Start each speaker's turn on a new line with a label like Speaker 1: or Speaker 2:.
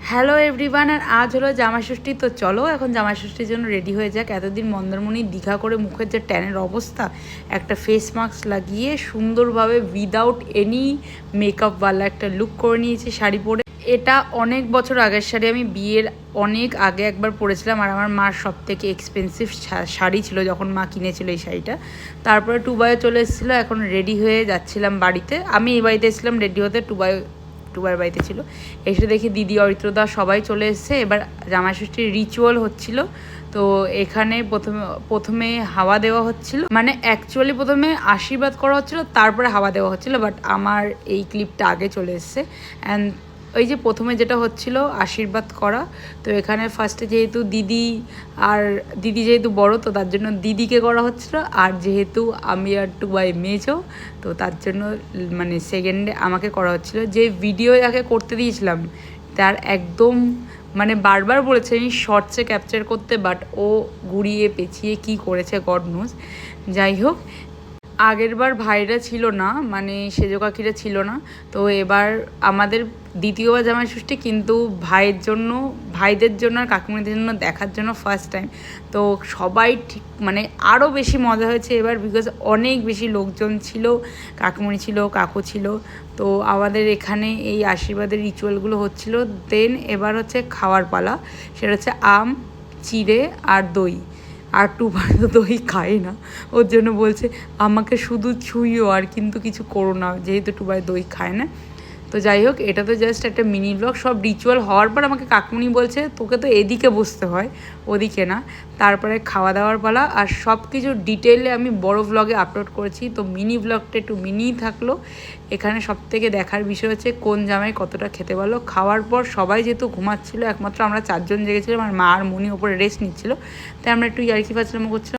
Speaker 1: Hello everyone, আর আজ হলো জামাষষ্ঠী। তো চলো এখন জামাষষ্ঠীর জন্য রেডি হয়ে যাক। এতদিন মন্দারমণি দীঘা করে মুখের যে ট্যানের অবস্থা, একটা ফেস মাস্ক লাগিয়ে সুন্দরভাবে উইদাউট এনি মেকআপওয়ালা একটা লুক করে নিয়েছি শাড়ি পরে। এটা অনেক বছর আগের শাড়ি, আমি বিয়ের অনেক আগে একবার পরেছিলাম, আর আমার মার সব থেকে এক্সপেন্সিভ শাড়ি ছিল যখন মা কিনেছিল এই শাড়িটা। তারপরে টুবাইয়ে চলে এসেছিলো, এখন রেডি হয়ে যাচ্ছিলাম বাড়িতে। আমি এই বাড়িতে এসেছিলাম রেডি হতে, টুবার বাড়িতে ছিল। এসে দেখি দিদি, অরিত্রদা সবাই চলে এসছে। এবার জামাইষষ্ঠীর রিচুয়াল হচ্ছিল। তো এখানে প্রথমে হাওয়া দেওয়া হচ্ছিল, মানে অ্যাকচুয়ালি প্রথমে আশীর্বাদ করা হচ্ছিল, তারপরে হাওয়া দেওয়া হচ্ছিল। বাট আমার এই ক্লিপটা আগে চলে এসছে। অ্যান্ড ওই যে প্রথমে যেটা হচ্ছিল আশীর্বাদ করা, তো এখানে ফার্স্টে যেহেতু দিদি যেহেতু বড়, তো তার জন্য দিদিকে করা হচ্ছিল। আর যেহেতু আমি আর টুবাই মেজো, তো তার জন্য মানে সেকেন্ডে আমাকে করা হচ্ছিল। যে ভিডিও যাকে করতে দিয়েছিলাম তার একদম মানে বারবার বলেছে আমি শর্টসে ক্যাপচার করতে, বাট ও ঘুরিয়ে পেঁচিয়ে কি করেছে গড নোজ। যাই হোক, আগের বার ভাইরা ছিল না, মানে সেজো কাকিরা ছিল না। তো এবার আমাদের দ্বিতীয়বার জামাইষষ্ঠী, কিন্তু ভাইদের জন্য আর কাকিমণিদের জন্য দেখার জন্য ফার্স্ট টাইম। তো সবাই ঠিক মানে আরও বেশি মজা হয়েছে এবার, বিকজ অনেক বেশি লোকজন ছিল, কাকিমণি ছিল, কাকু ছিল। তো আমাদের এখানে এই আশীর্বাদের রিচুয়ালগুলো হচ্ছিল। দেন এবার হচ্ছে খাওয়ার পালা, সেটা হচ্ছে আম, চিড়ে আর দই। আর টুবার তো দই খায় না, ওর জন্য বলছে আমাকে শুধু ছুঁইও, আর কিন্তু কিছু করো না, যেহেতু টুবার দই খায় না। তো যাই হোক, এটা তো জাস্ট একটা মিনি ব্লগ। সব রিচুয়াল হওয়ার পর আমাকে কাকুমনি বলছে তোকে তো এদিকে বসতে হয়, ওদিকে না। তারপরে খাওয়া দাওয়ার পালা, আর সব কিছু ডিটেলে আমি বড় ব্লগে আপলোড করেছি। তো মিনি ব্লগটা একটু মিনিই থাকলো। এখানে সব থেকে দেখার বিষয় হচ্ছে কোন জামাই কতটা খেতে পারলো। খাওয়ার পর সবাই যেহেতু ঘুমাচ্ছিলো, একমাত্র আমরা 4জন জেগেছিলাম, আর মা আর মনি ওপরে রেস্ট নিচ্ছিলো। তাই আমরা একটু ইয়ার্কি ফাজলামো করছিলাম।